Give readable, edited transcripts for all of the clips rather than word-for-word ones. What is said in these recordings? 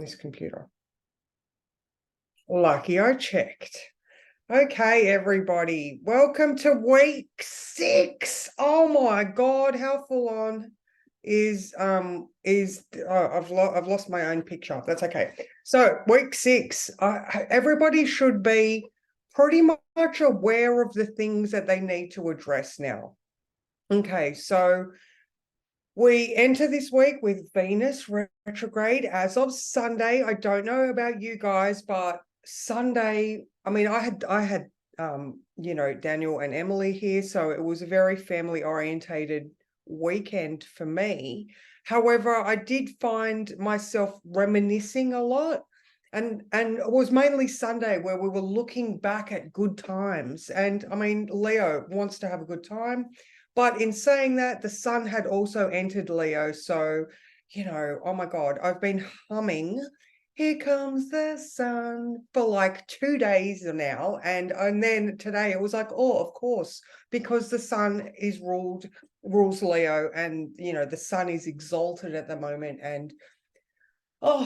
this computer. Lucky I checked. Okay, everybody, welcome to week 6. Oh my God, how full on I've lost my own picture. That's okay. So week 6, everybody should be pretty much aware of the things that they need to address now. Okay, so we enter this week with Venus retrograde as of Sunday. I don't know about you guys, but Sunday, I mean, I had Daniel and Emily here, so it was a very family orientated weekend for me. However, I did find myself reminiscing a lot, and it was mainly Sunday where we were looking back at good times. And I mean, Leo wants to have a good time. But in saying that, the sun had also entered Leo. So, oh my God, I've been humming "Here Comes the Sun" for like 2 days now. And then today it was like, oh, of course, because the sun rules Leo, and the sun is exalted at the moment, and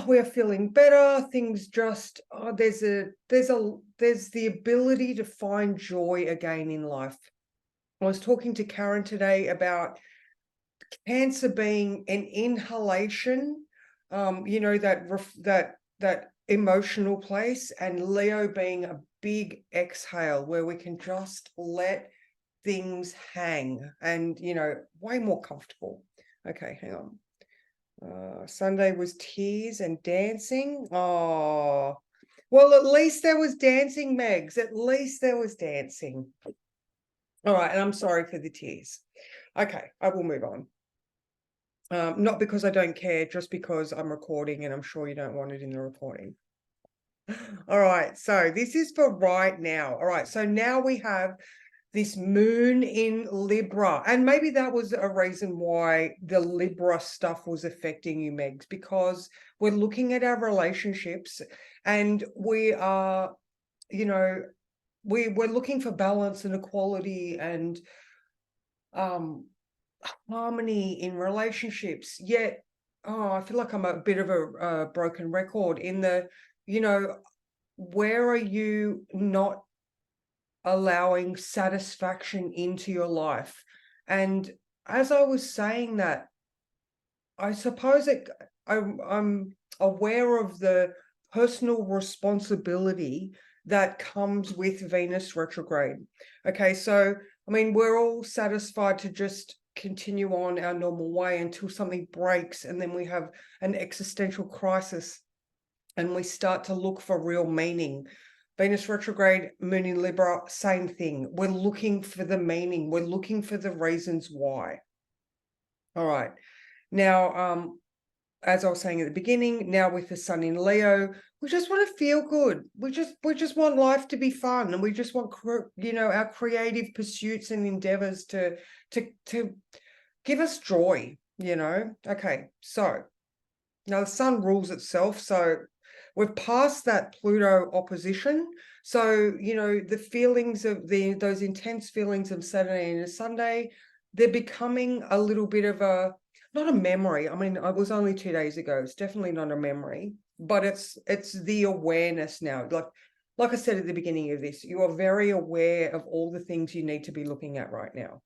we're feeling better. Things just there's the ability to find joy again in life. I was talking to Karen today about cancer being an inhalation, that emotional place, and Leo being a big exhale where we can just let things hang and, way more comfortable. Okay, hang on. Sunday was tears and dancing. Oh, well, at least there was dancing, Megs. At least there was dancing. All right, and I'm sorry for the tears. Okay, I will move on. Not because I don't care, just because I'm recording and I'm sure you don't want it in the recording. All right, so this is for right now. All right, so now we have this moon in Libra, and maybe that was a reason why the Libra stuff was affecting you, Megs, because we're looking at our relationships and we are, we're looking for balance and equality and harmony in relationships. Yet I feel like I'm a bit of a broken record in the, where are you not allowing satisfaction into your life? And as I was saying that, I suppose I'm aware of the personal responsibility that comes with Venus retrograde. Okay, so I mean, we're all satisfied to just continue on our normal way until something breaks, and then we have an existential crisis and we start to look for real meaning. Venus retrograde, Moon in Libra, same thing. We're looking for the meaning. We're looking for the reasons why. All right. Now, as I was saying at the beginning, now with the sun in Leo, we just want to feel good. We just want life to be fun, and we just want our creative pursuits and endeavors to give us joy. Okay, so now the sun rules itself, so we're past that Pluto opposition. So the feelings of those intense feelings of Saturday and Sunday, they're becoming a little bit of not a memory. I mean, it was only 2 days ago. It's definitely not a memory, but it's the awareness now. Like I said at the beginning of this, you are very aware of all the things you need to be looking at right now.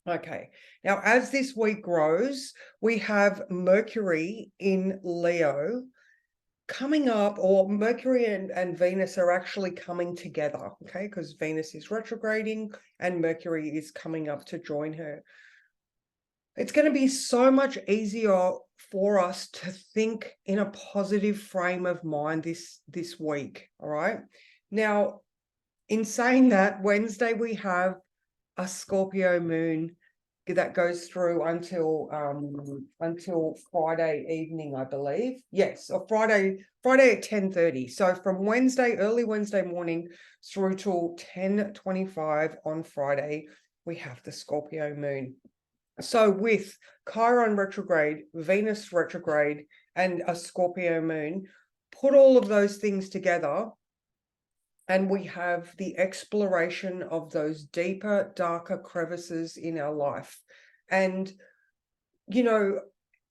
Okay, now as this week grows, we have Mercury in Leo coming up, or Mercury and Venus are actually coming together, okay, because Venus is retrograding and Mercury is coming up to join her. It's going to be so much easier for us to think in a positive frame of mind this week. All right. Now, in saying that, Wednesday we have a Scorpio moon that goes through until Friday evening, I believe. Yes, or Friday at 10:30. So from early Wednesday morning through till 10:25 on Friday, we have the Scorpio moon. So with Chiron retrograde, Venus retrograde, and a Scorpio moon, put all of those things together, and we have the exploration of those deeper, darker crevices in our life. And,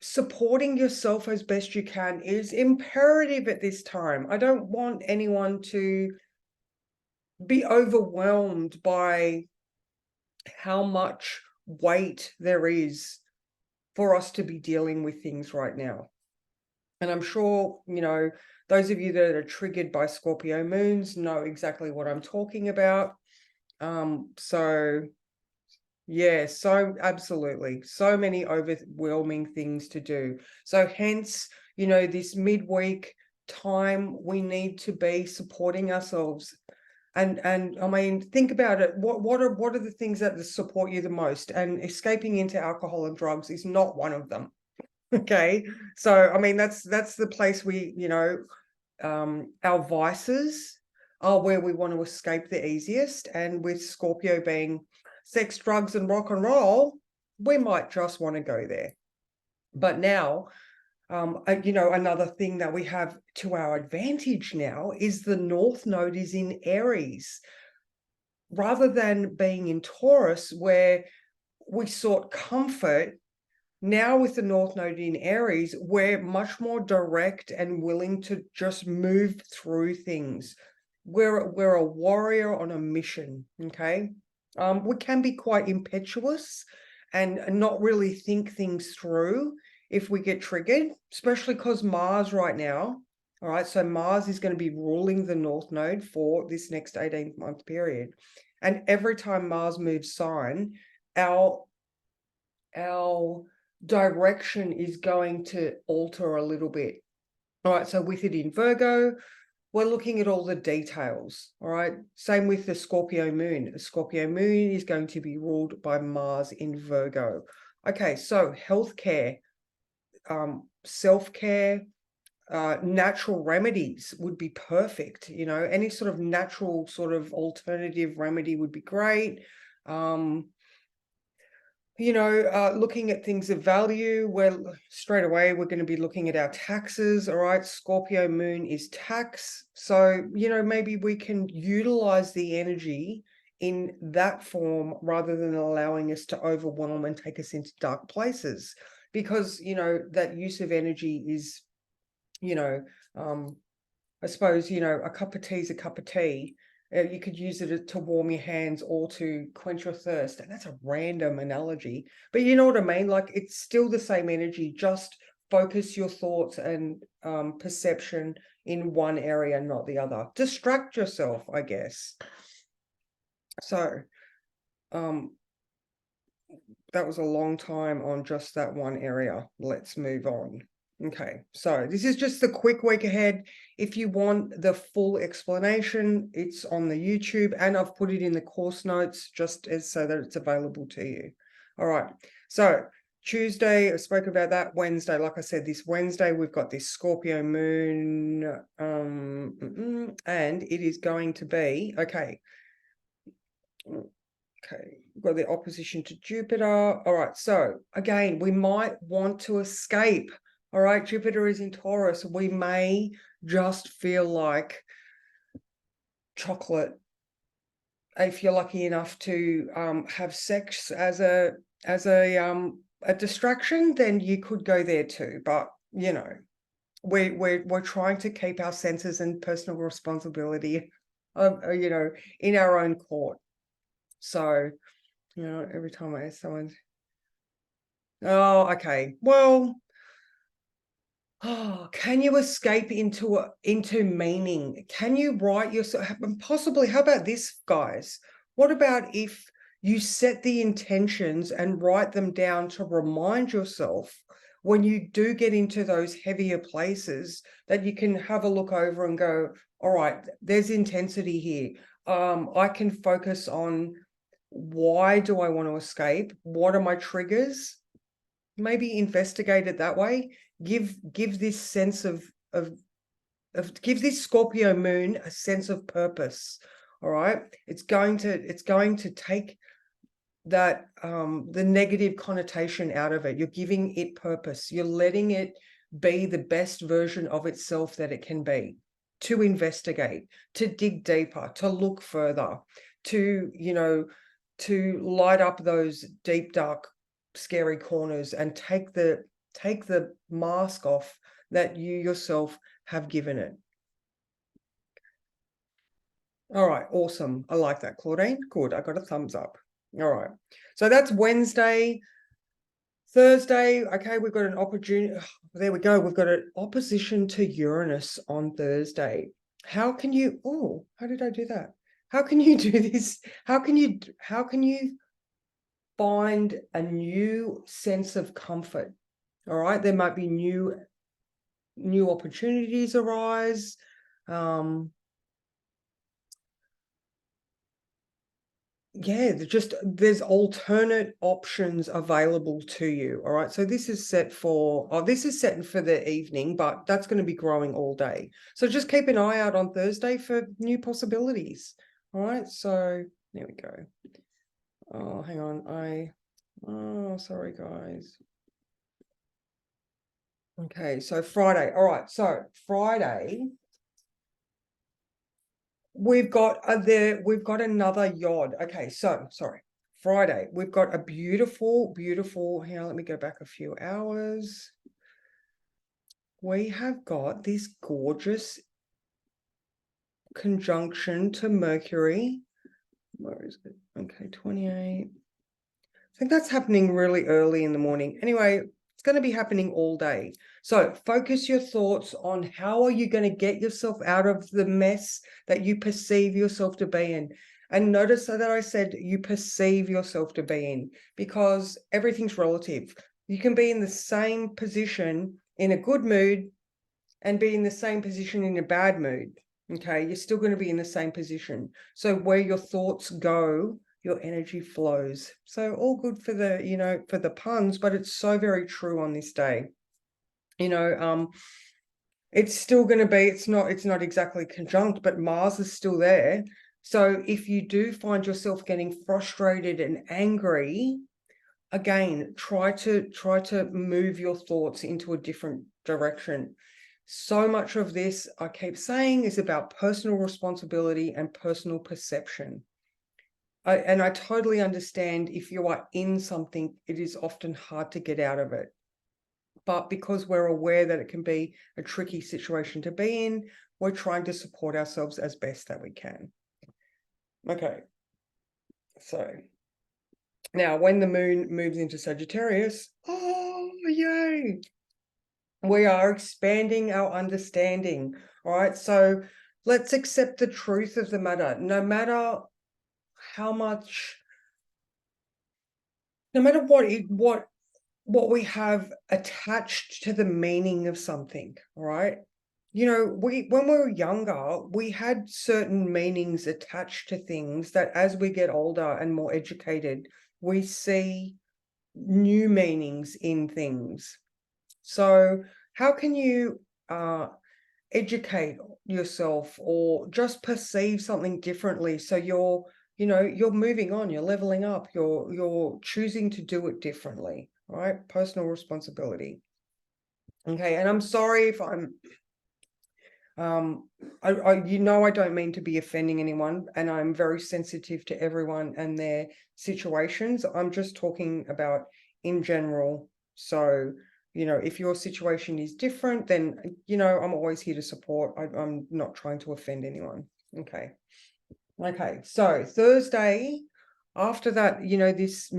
supporting yourself as best you can is imperative at this time. I don't want anyone to be overwhelmed by how much weight there is for us to be dealing with things right now. And I'm sure, those of you that are triggered by Scorpio moons know exactly what I'm talking about. So yeah, so absolutely. So many overwhelming things to do. So hence, this midweek time, we need to be supporting ourselves. And I mean, think about it. What are the things that support you the most? And escaping into alcohol and drugs is not one of them. Okay. So I mean, that's the place our vices are where we want to escape the easiest. And with Scorpio being sex, drugs, and rock and roll, we might just want to go there. But now, another thing that we have to our advantage now is the North Node is in Aries. Rather than being in Taurus, where we sought comfort, now with the North Node in Aries, we're much more direct and willing to just move through things. We're a warrior on a mission, okay? We can be quite impetuous and not really think things through if we get triggered, especially because Mars right now, all right, so Mars is going to be ruling the North Node for this next 18-month period. And every time Mars moves sign, our direction is going to alter a little bit. All right, so with it in Virgo, we're looking at all the details. All right, same with the Scorpio Moon. The Scorpio Moon is going to be ruled by Mars in Virgo. Okay, so healthcare, self-care, natural remedies would be perfect. Any sort of natural sort of alternative remedy would be great. Looking at things of value, straight away we're going to be looking at our taxes. All right, Scorpio Moon is tax. So, maybe we can utilize the energy in that form rather than allowing us to overwhelm and take us into dark places. Because, that use of energy is, I suppose, a cup of tea is a cup of tea. You could use it to warm your hands or to quench your thirst. And that's a random analogy. But you know what I mean? Like, it's still the same energy. Just focus your thoughts and perception in one area, not the other. Distract yourself, I guess. So that was a long time on just that one area. Let's move on. Okay, so this is just the quick week ahead. If you want the full explanation, it's on the YouTube, and I've put it in the course notes just as so that it's available to you. All right, so Tuesday, I spoke about that. Wednesday, like I said, this Wednesday, we've got this Scorpio Moon, and it is going to be, okay, we've got the opposition to Jupiter. All right, so again, we might want to escape. All right, Jupiter is in Taurus. We may just feel like chocolate. If you're lucky enough to have sex as a distraction, then you could go there too. But we're trying to keep our senses and personal responsibility, in our own court. So, every time I ask someone, oh, okay, well, can you escape into meaning? Can you write yourself? Possibly, how about this, guys? What about if you set the intentions and write them down to remind yourself when you do get into those heavier places that you can have a look over and go, all right, there's intensity here. I can focus on why do I want to escape? What are my triggers? Maybe investigate it that way. Give this sense of give this Scorpio Moon a sense of purpose. All right, it's going to take that the negative connotation out of it. You're giving it purpose. You're letting it be the best version of itself that it can be, to investigate, to dig deeper, to look further, to to light up those deep, dark, scary corners and take the Take the mask off that you yourself have given it. All right, awesome. I like that, Claudine. Good, I got a thumbs up. All right, so that's Wednesday. Thursday, okay, we've got an opportunity. There we go. We've got an opposition to Uranus on Thursday. How can you, oh, how did I do that? How can you do this? How can you find a new sense of comfort? All right, there might be new opportunities arise. Yeah, there's alternate options available to you. All right, so this is set for the evening, but that's going to be growing all day. So just keep an eye out on Thursday for new possibilities. All right, so there we go. Oh, hang on, oh, sorry guys. Okay, so Friday. All right, so Friday we've got another yod. Okay, so sorry. Friday, we've got a beautiful, hang on, let me go back a few hours. We have got this gorgeous conjunction to Mercury. Where is it? Okay, 28. I think that's happening really early in the morning. Anyway, it's going to be happening all day. So focus your thoughts on how are you going to get yourself out of the mess that you perceive yourself to be in. And notice that I said you perceive yourself to be in, because everything's relative. You can be in the same position in a good mood and be in the same position in a bad mood. Okay, you're still going to be in the same position. So where your thoughts go, your energy flows. So all good for the, for the puns, but it's so very true on this day. It's still going to be, it's not exactly conjunct, but Mars is still there. So if you do find yourself getting frustrated and angry, again, try to move your thoughts into a different direction. So much of this, I keep saying, is about personal responsibility and personal perception. And I totally understand if you are in something, it is often hard to get out of it. But because we're aware that it can be a tricky situation to be in, we're trying to support ourselves as best that we can. Okay. So now when the moon moves into Sagittarius, oh, yay. We are expanding our understanding. All right. So let's accept the truth of the matter. No matter what we have attached to the meaning of something, all right? When we were younger, we had certain meanings attached to things that as we get older and more educated, we see new meanings in things. So how can you educate yourself or just perceive something differently so you're moving on, you're leveling up, you're choosing to do it differently, right? Personal responsibility. Okay, and I'm sorry if I'm I don't mean to be offending anyone, and I'm very sensitive to everyone and their situations. I'm just talking about in general. So if your situation is different, then I'm always here to support. I'm not trying to offend anyone. Okay, so Thursday, after that, this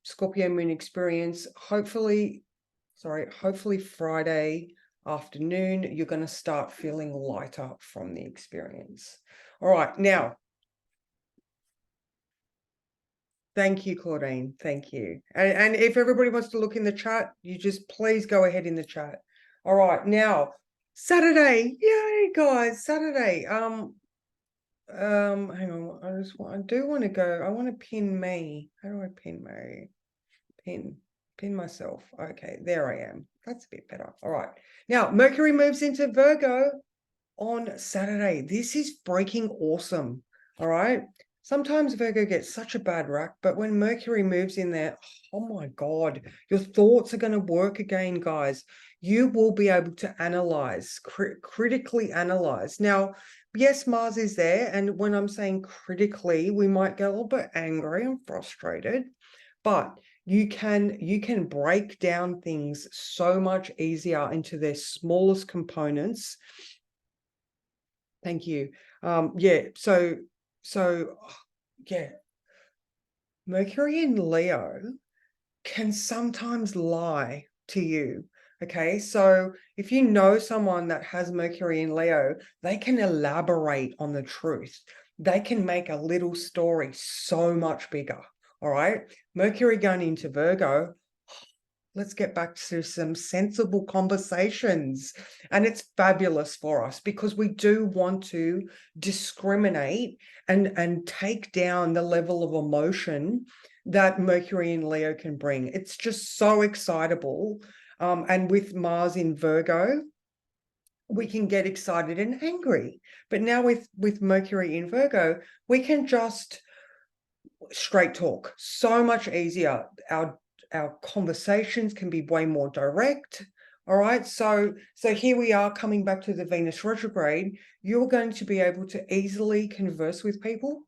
Scorpio moon experience, hopefully Friday afternoon, you're going to start feeling lighter from the experience. All right, now, thank you, Claudine. Thank you. And if everybody wants to look in the chat, you just please go ahead in the chat. All right, now, Saturday. Yay, guys, Saturday. Hang on. I do want to go. I want to pin me. How do I pin me? Pin myself. Okay, there I am. That's a bit better. All right. Now, Mercury moves into Virgo on Saturday. This is freaking awesome. All right. Sometimes Virgo gets such a bad rap, but when Mercury moves in there, oh my God, your thoughts are going to work again, guys. You will be able to analyze, critically analyze. Now, yes, Mars is there. And when I'm saying critically, we might get a little bit angry and frustrated, but you can break down things so much easier into their smallest components. Thank you. Yeah, so yeah, Mercury in Leo can sometimes lie to you. Okay, so if you know someone that has Mercury in Leo, they can elaborate on the truth. They can make a little story so much bigger. All right, Mercury going into Virgo, let's get back to some sensible conversations. And it's fabulous for us because we do want to discriminate and take down the level of emotion that Mercury in Leo can bring. It's just so excitable. And with Mars in Virgo, we can get excited and angry. But now with Mercury in Virgo, we can just straight talk, so much easier. Our conversations can be way more direct. All right, so here we are coming back to the Venus retrograde. You're going to be able to easily converse with people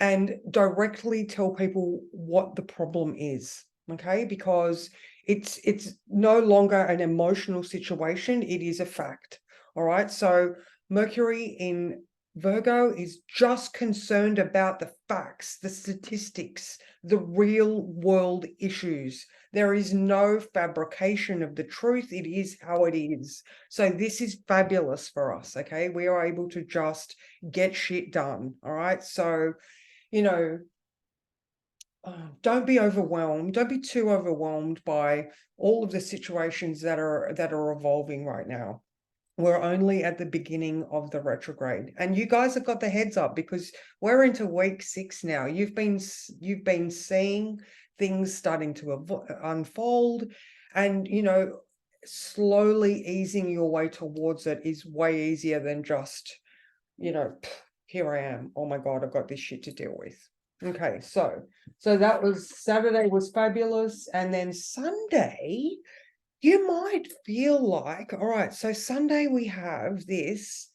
and directly tell people what the problem is. Okay, because it's no longer an emotional situation, it is a fact. All right, so Mercury in Virgo is just concerned about the facts, the statistics, the real world issues. There is no fabrication of the truth. It is how it is. So this is fabulous for us, okay? We are able to just get shit done, all right? So, you know, don't be overwhelmed. Don't be too overwhelmed by all of the situations that are evolving right now. We're only at the beginning of the retrograde, and you guys have got the heads up because we're into week 6 now. You've been seeing things starting to unfold, and slowly easing your way towards it is way easier than just here I am, oh my god, I've got this shit to deal with. Okay, so that was Saturday, was fabulous, and then Sunday you might feel like, all right, so Sunday we have this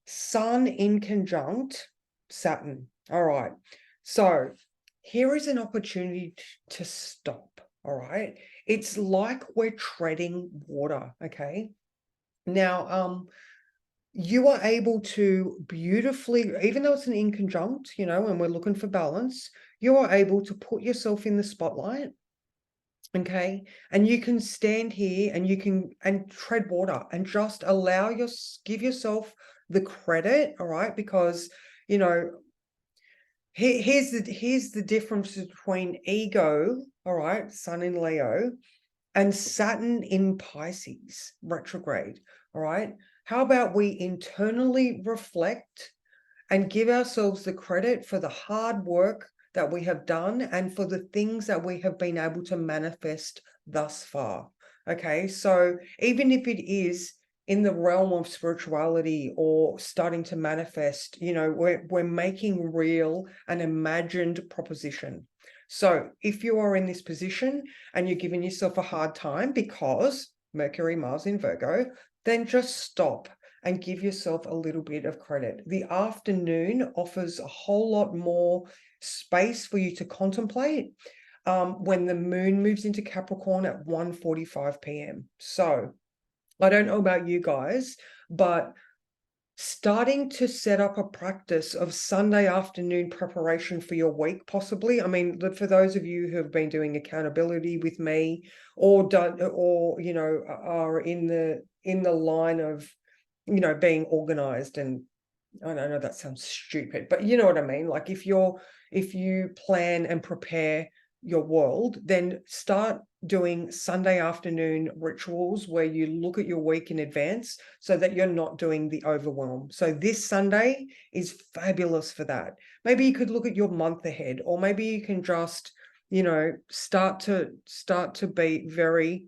Sun in conjunct Saturn. All right, so here is an opportunity to stop. All right, it's like we're treading water. Okay, now you are able to beautifully, even though it's an in conjunct, and we're looking for balance, you are able to put yourself in the spotlight. Okay, and you can stand here and you can tread water and just give yourself the credit. All right, because here's the difference between ego, all right, Sun in Leo, and Saturn in Pisces retrograde. All right, how about we internally reflect and give ourselves the credit for the hard work that we have done and for the things that we have been able to manifest thus far. Okay, so even if it is in the realm of spirituality or starting to manifest, we're making real an imagined proposition. So if you are in this position and you're giving yourself a hard time because Mercury, Mars in Virgo, then just stop and give yourself a little bit of credit. The afternoon offers a whole lot more space for you to contemplate when the moon moves into Capricorn at 1:45 p.m. So I don't know about you guys, but starting to set up a practice of Sunday afternoon preparation for your week, possibly. I mean, for those of you who have been doing accountability with me or are in the line of being organized, and I don't know, that sounds stupid, but you know what I mean? Like if you plan and prepare your world, then start doing Sunday afternoon rituals where you look at your week in advance so that you're not doing the overwhelm. So this Sunday is fabulous for that. Maybe you could look at your month ahead, or maybe you can just, start to be very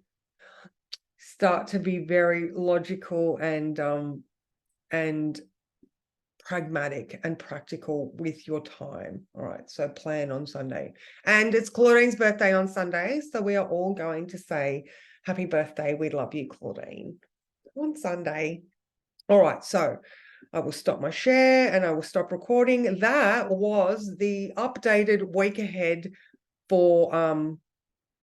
logical and pragmatic and practical with your time. All right, so plan on Sunday. And it's Claudine's birthday on Sunday, so we are all going to say happy birthday, we love you, Claudine, on Sunday. All right, so I will stop my share and I will stop recording. That was the updated week ahead for